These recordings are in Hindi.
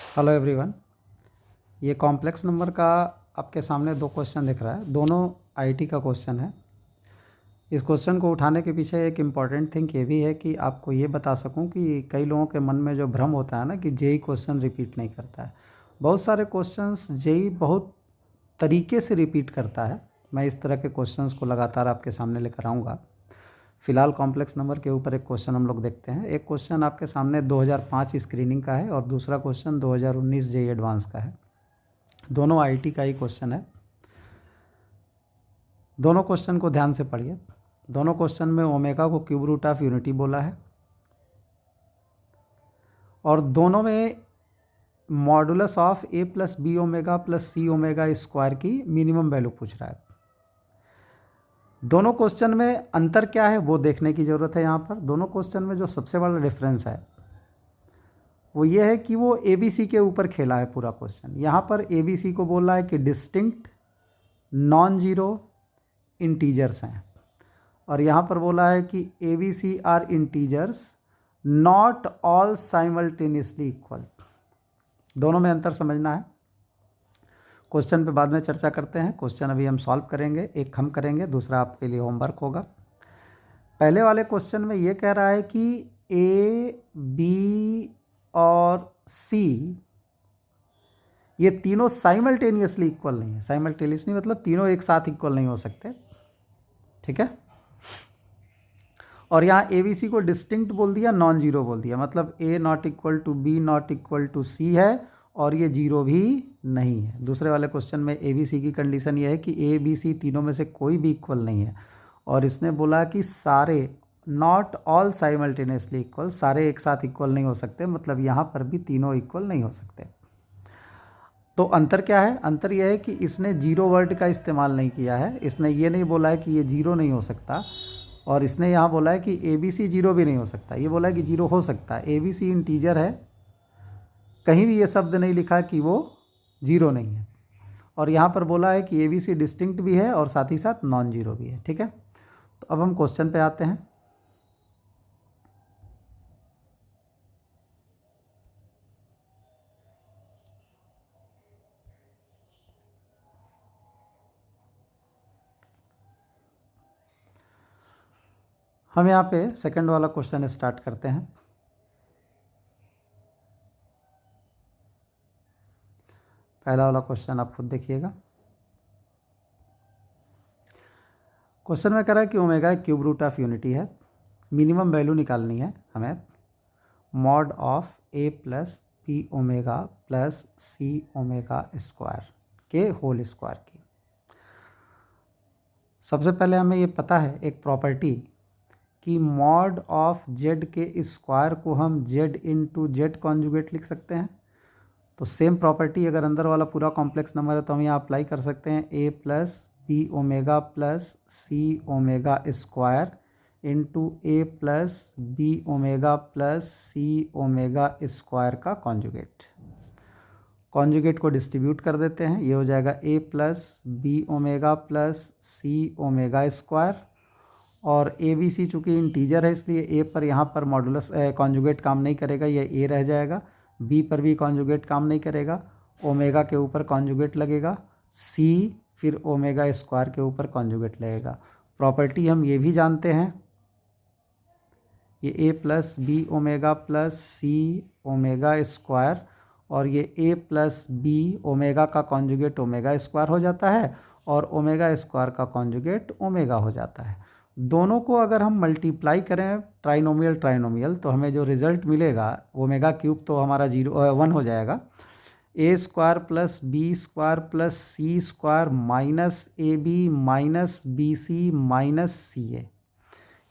Hello everyone. ये कॉम्प्लेक्स नंबर का आपके सामने दो क्वेश्चन दिख रहा है, दोनों आईटी का क्वेश्चन है। इस क्वेश्चन को उठाने के पीछे एक इम्पॉर्टेंट थिंग ये भी है कि आपको ये बता सकूं कि कई लोगों के मन में जो भ्रम होता है ना कि जेई क्वेश्चन रिपीट नहीं करता है। बहुत सारे क्वेश्चंस जेई बहुत तरीके से रिपीट करता है। मैं इस तरह के क्वेश्चंस को लगातार आपके सामने लेकर आऊँगा। फिलहाल कॉम्प्लेक्स नंबर के ऊपर एक क्वेश्चन हम लोग देखते हैं। एक क्वेश्चन आपके सामने 2005 स्क्रीनिंग का है और दूसरा क्वेश्चन 2019 जेई एडवांस का है। दोनों आईटी का ही क्वेश्चन है। दोनों क्वेश्चन को ध्यान से पढ़िए। दोनों क्वेश्चन में ओमेगा को क्यूब रूट ऑफ यूनिटी बोला है और दोनों में modulus of a plus b omega plus c omega square की मिनिमम वैल्यू पूछ रहा है। दोनों क्वेश्चन में अंतर क्या है वो देखने की ज़रूरत है। यहाँ पर दोनों क्वेश्चन में जो सबसे बड़ा डिफरेंस है वो ये है कि वो ए बी सी के ऊपर खेला है पूरा क्वेश्चन। यहाँ पर ए बी सी को बोल रहा है कि डिस्टिंक्ट नॉन जीरो इंटीजर्स हैं और यहाँ पर बोला है कि a b c are integers not all simultaneously equal. दोनों में अंतर समझना है। क्वेश्चन पे बाद में चर्चा करते हैं। क्वेश्चन अभी हम सॉल्व करेंगे, एक हम करेंगे, दूसरा आपके लिए होमवर्क होगा। पहले वाले क्वेश्चन में ये कह रहा है कि ए बी और सी ये तीनों साइमल्टेनियसली इक्वल नहीं है। साइमल्टेनियसली मतलब तीनों एक साथ इक्वल नहीं हो सकते, ठीक है। और यहाँ ए बी सी को डिस्टिंक्ट बोल दिया, नॉन जीरो बोल दिया, मतलब A not equal to B not equal to C है और ये जीरो भी नहीं है। दूसरे वाले क्वेश्चन में ए बी सी की कंडीशन ये है कि ए बी सी तीनों में से कोई भी इक्वल नहीं है और इसने बोला कि सारे नॉट ऑल साइमल्टेनियसली इक्वल, सारे एक साथ इक्वल नहीं हो सकते, मतलब यहाँ पर भी तीनों इक्वल नहीं हो सकते। तो अंतर क्या है? अंतर यह है कि इसने जीरो वर्ड का इस्तेमाल नहीं किया है। इसने ये नहीं बोला है कि ये जीरो नहीं हो सकता और इसने यहाँ बोला है कि ए बी सी जीरो भी नहीं हो सकता। ये बोला है कि जीरो हो सकता है। ए बी सी इंटीजर है, कहीं भी ये शब्द नहीं लिखा कि वो जीरो नहीं है। और यहाँ पर बोला है कि ए बी सी डिस्टिंक्ट भी है और साथ ही साथ नॉन जीरो भी है, ठीक है। तो अब हम क्वेश्चन पे आते हैं। हम यहाँ पे सेकंड वाला क्वेश्चन स्टार्ट करते हैं। पहला वाला क्वेश्चन आप खुद देखिएगा। क्वेश्चन में कह रहा है कि omega cube root of unity है, मिनिमम वैल्यू निकालनी है हमें mod of a plus b omega plus c omega square के होल स्क्वायर की। सबसे पहले हमें ये पता है एक प्रॉपर्टी कि मॉड ऑफ जेड के स्क्वायर को हम जेड इंटू जेड कॉन्जुगेट लिख सकते हैं। तो सेम प्रॉपर्टी अगर अंदर वाला पूरा कॉम्प्लेक्स नंबर है तो हम यहाँ अप्लाई कर सकते हैं ए plus b omega plus c omega square into ए plus b omega plus c omega square का कॉन्जुगेट। कॉन्जुगेट को डिस्ट्रीब्यूट कर देते हैं, ये हो जाएगा ए plus b omega plus c omega square और ए बी सी चूँकि इंटीजर है इसलिए ए पर यहाँ पर मॉडुलस कॉन्जुगेट काम नहीं करेगा, ये ए रह जाएगा। बी पर भी कॉन्जुगेट काम नहीं करेगा, ओमेगा के ऊपर कॉन्जुगेट लगेगा, सी फिर ओमेगा स्क्वायर के ऊपर कॉन्जुगेट लगेगा। प्रॉपर्टी हम ये भी जानते हैं, ये ए plus b omega plus c omega square और ये ए प्लस बी ओमेगा का कॉन्जुगेट ओमेगा स्क्वायर हो जाता है और ओमेगा स्क्वायर का कॉन्जुगेट ओमेगा हो जाता है। दोनों को अगर हम मल्टीप्लाई करें ट्राइनोमियल तो हमें जो रिजल्ट मिलेगा ओमेगा क्यूब तो हमारा 1 हो जाएगा। A square plus B square plus C square minus A B minus B C minus C A,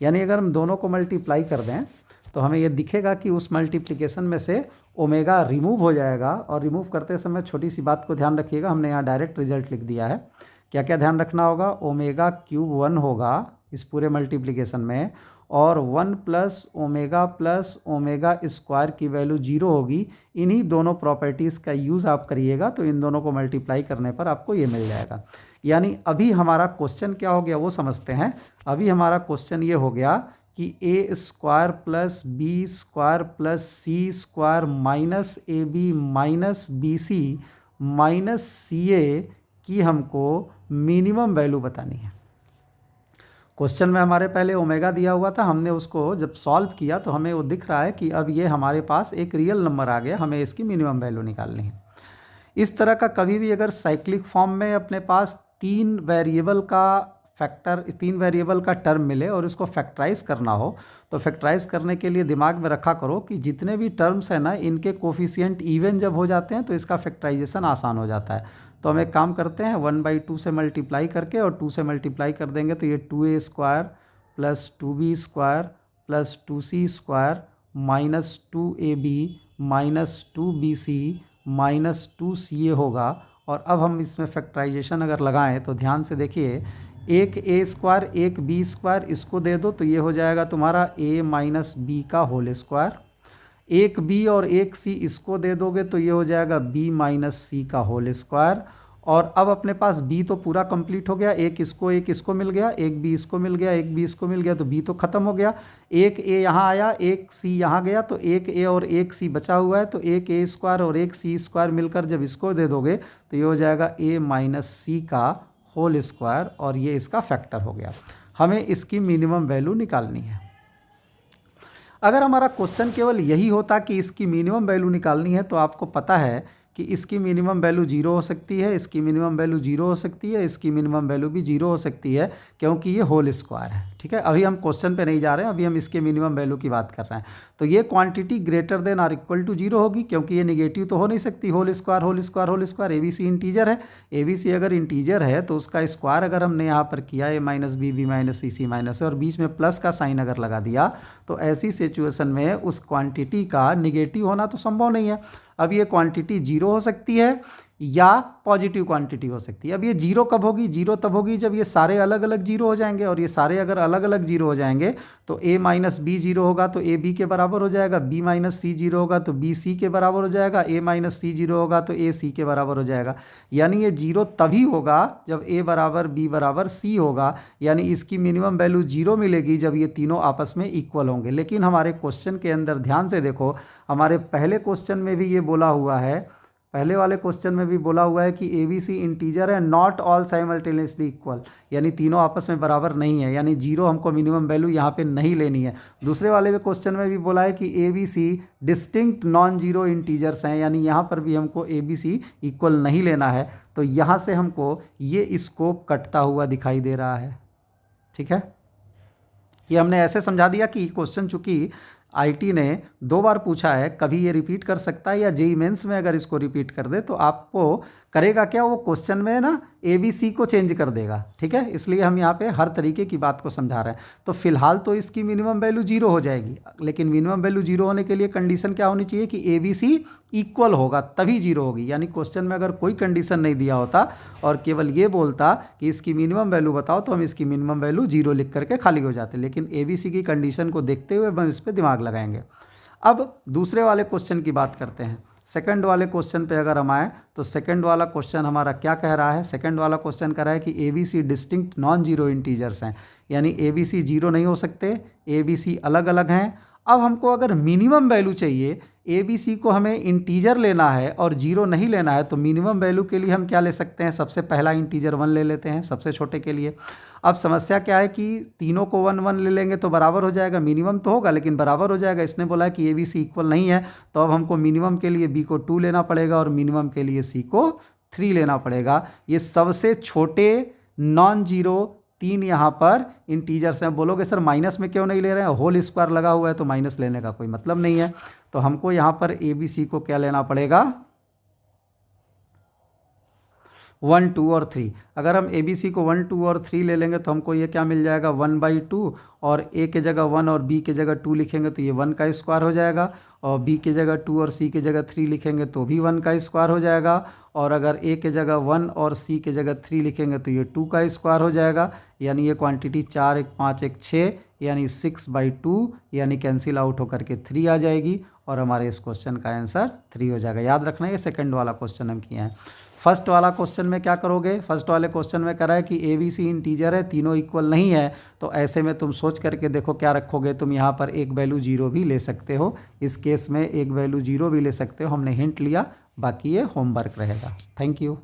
यानी अगर हम दोनों को मल्टीप्लाई कर दें तो हमें ये दिखेगा कि उस मल्टीप्लिकेशन में से ओमेगा रिमूव हो जाएगा। और रिमूव करते समय छोटी सी बात को ध्यान रखिएगा, हमने यहाँ डायरेक्ट रिजल्ट लिख दिया है। क्या क्या ध्यान रखना होगा? ओमेगा क्यूब 1 होगा इस पूरे मल्टीप्लिकेशन में और 1 प्लस ओमेगा स्क्वायर की वैल्यू 0 होगी। इन्हीं दोनों प्रॉपर्टीज़ का यूज़ आप करिएगा तो इन दोनों को मल्टीप्लाई करने पर आपको ये मिल जाएगा। यानी अभी हमारा क्वेश्चन क्या हो गया वो समझते हैं। अभी हमारा क्वेश्चन ये हो गया कि A square plus B square plus C square minus A B minus B C minus C A की हमको मिनिमम वैल्यू बतानी है। क्वेश्चन में हमारे पहले ओमेगा दिया हुआ था, हमने उसको जब सॉल्व किया तो हमें वो दिख रहा है कि अब ये हमारे पास एक रियल नंबर आ गया, हमें इसकी मिनिमम वैल्यू निकालनी है। इस तरह का कभी भी अगर साइक्लिक फॉर्म में अपने पास तीन वेरिएबल का टर्म मिले और इसको फैक्टराइज करना हो, तो फैक्टराइज करने के लिए दिमाग में रखा करो कि जितने भी टर्म्स हैं ना, इनके कोफिशिएंट इवन जब हो जाते हैं तो इसका फैक्टराइजेशन आसान हो जाता है। तो हम एक काम करते हैं, 1/2 से मल्टीप्लाई करके और 2 से मल्टीप्लाई कर देंगे तो ये 2a square plus 2b square plus 2c square minus 2ab minus 2bc minus 2ca होगा। और अब हम इसमें फैक्टराइजेशन अगर लगाएं तो ध्यान से देखिए, एक a स्क्वायर एक b स्क्वायर इसको दे दो तो ये हो जाएगा तुम्हारा a माइनस बी का होल स्क्वायर, एक b और एक c इसको दे दोगे तो ये हो जाएगा b माइनस c का होल स्क्वायर। और अब अपने पास b तो पूरा कंप्लीट हो गया, एक इसको मिल गया, एक b इसको मिल गया, एक b इसको मिल गया, तो b तो ख़त्म हो गया। एक a यहाँ आया, एक c यहाँ गया, तो एक a और एक c बचा हुआ है, तो एक a स्क्वायर और एक c स्क्वायर मिलकर जब इसको दे दोगे तो ये हो जाएगा a माइनस सी का होल स्क्वायर और ये इसका फैक्टर हो गया। हमें इसकी मिनिमम वैल्यू निकालनी है। अगर हमारा क्वेश्चन केवल यही होता कि इसकी मिनिमम वैल्यू निकालनी है, तो आपको पता है कि इसकी मिनिमम वैल्यू 0 हो सकती है, इसकी मिनिमम वैल्यू 0 हो सकती है, इसकी मिनिमम वैल्यू भी 0 हो सकती है, क्योंकि ये होल स्क्वायर है। ठीक है, अभी हम क्वेश्चन पे नहीं जा रहे हैं, अभी हम इसके मिनिमम वैल्यू की बात कर रहे हैं। तो ये क्वांटिटी ग्रेटर देन और इक्वल टू 0 होगी, क्योंकि ये निगेटिव तो हो नहीं सकती। Whole square whole square whole square, a b c integer है, ए बी सी अगर इंटीजर है तो उसका स्क्वायर अगर हमने यहाँ पर किया ए माइनस बी बी माइनस सी सी माइनस और बीच में प्लस का साइन अगर लगा दिया, तो ऐसी सिचुएशन में उस क्वांटिटी का निगेटिव होना तो संभव नहीं है। अब ये क्वांटिटी 0 हो सकती है या पॉजिटिव क्वांटिटी हो सकती है। अब ये 0 कब होगी? 0 तब होगी जब ये सारे अलग अलग 0 हो जाएंगे, और ये सारे अगर अलग अलग 0 हो जाएंगे तो a माइनस बी 0 होगा तो a b के बराबर हो जाएगा, b माइनस सी 0 होगा तो b c के बराबर हो जाएगा, a माइनस सी 0 होगा तो a c के बराबर हो जाएगा। यानी ये 0 तभी होगा जब a बराबर b बराबर c होगा, यानी इसकी मिनिमम वैल्यू 0 मिलेगी जब ये तीनों आपस में इक्वल होंगे। लेकिन हमारे क्वेश्चन के अंदर ध्यान से देखो, हमारे पहले क्वेश्चन में भी ये बोला हुआ है, पहले वाले क्वेश्चन में भी बोला हुआ है कि ए बी सी इंटीजर है, नॉट ऑल साइमल्टेनियसली इक्वल, यानी तीनों आपस में बराबर नहीं है, यानी 0 हमको मिनिमम वैल्यू यहाँ पे नहीं लेनी है। दूसरे वाले क्वेश्चन में भी बोला है कि a b c distinct non zero integers हैं, यानी यहाँ पर भी हमको ए बी सी इक्वल नहीं लेना है। तो यहाँ से हमको ये स्कोप कटता हुआ दिखाई दे रहा है। ठीक है, ये हमने ऐसे समझा दिया कि क्वेश्चन चूँकि आईटी ने 2 बार पूछा है, कभी ये रिपीट कर सकता है या जेईई मेंस में अगर इसको रिपीट कर दे तो आपको करेगा क्या, वो क्वेश्चन में ना ए बी सी को चेंज कर देगा। ठीक है, इसलिए हम यहाँ पे हर तरीके की बात को समझा रहे हैं। तो फिलहाल तो इसकी मिनिमम वैल्यू 0 हो जाएगी, लेकिन मिनिमम वैल्यू 0 होने के लिए कंडीशन क्या होनी चाहिए कि ए बी सी इक्वल होगा तभी 0 होगी। यानी क्वेश्चन में अगर कोई कंडीशन नहीं दिया होता और केवल ये बोलता कि इसकी मिनिमम वैल्यू बताओ, तो हम इसकी मिनिमम वैल्यू 0 लिख करके खाली हो जाते, लेकिन ए बी सी की कंडीशन को देखते हुए हम इस पर दिमाग लगाएंगे। अब दूसरे वाले क्वेश्चन की बात करते हैं। सेकंड वाले क्वेश्चन पे अगर हम आए तो सेकंड वाला क्वेश्चन हमारा क्या कह रहा है? सेकंड वाला क्वेश्चन कह रहा है कि a b c distinct non zero integers हैं, यानी ए बी सी 0 नहीं हो सकते, ए बी सी अलग अलग हैं। अब हमको अगर मिनिमम वैल्यू चाहिए, ए बी सी को हमें इंटीजर लेना है और 0 नहीं लेना है, तो मिनिमम वैल्यू के लिए हम क्या ले सकते हैं? सबसे पहला इंटीजर 1 ले लेते हैं सबसे छोटे के लिए। अब समस्या क्या है कि तीनों को 1 1 ले लेंगे तो बराबर हो जाएगा, मिनिमम तो होगा लेकिन बराबर हो जाएगा। इसने बोला है कि ए बी सी इक्वल नहीं है, तो अब हमको मिनिमम के लिए बी को 2 लेना पड़ेगा और मिनिमम के लिए सी को 3 लेना पड़ेगा। ये सबसे छोटे नॉन जीरो 3 यहाँ पर इंटीजर्स हैं। बोलोगे सर माइनस में क्यों नहीं ले रहे हैं? होल स्क्वायर लगा हुआ है तो माइनस लेने का कोई मतलब नहीं है। तो हमको यहाँ पर ए बी सी को क्या लेना पड़ेगा? 1 2 और 3। अगर हम ए बी सी को 1 2 और 3 ले लेंगे तो हमको ये क्या मिल जाएगा? 1/2, और ए के जगह 1 और बी के जगह 2 लिखेंगे तो ये 1 का स्क्वायर हो जाएगा, और बी के जगह 2 और सी के जगह 3 लिखेंगे तो भी 1 का स्क्वायर हो जाएगा, और अगर ए के जगह 1 और सी के जगह 3 लिखेंगे तो ये 2 का स्क्वायर हो जाएगा। यानी ये क्वांटिटी 4 1 5 1 6, यानी 6/2, यानी कैंसिल आउट होकर के 3 आ जाएगी, और हमारे इस क्वेश्चन का आंसर 3 हो जाएगा। याद रखना ये सेकंड वाला क्वेश्चन हम किए हैं। फर्स्ट वाला क्वेश्चन में क्या करोगे, फर्स्ट वाले क्वेश्चन में करा है कि ए बी सी इंटीजर है, तीनों इक्वल नहीं है, तो ऐसे में तुम सोच करके देखो क्या रखोगे। तुम यहाँ पर एक वैल्यू 0 भी ले सकते हो, इस केस में एक वैल्यू 0 भी ले सकते हो, हमने हिंट लिया, बाकी ये होमवर्क रहेगा। Thank you.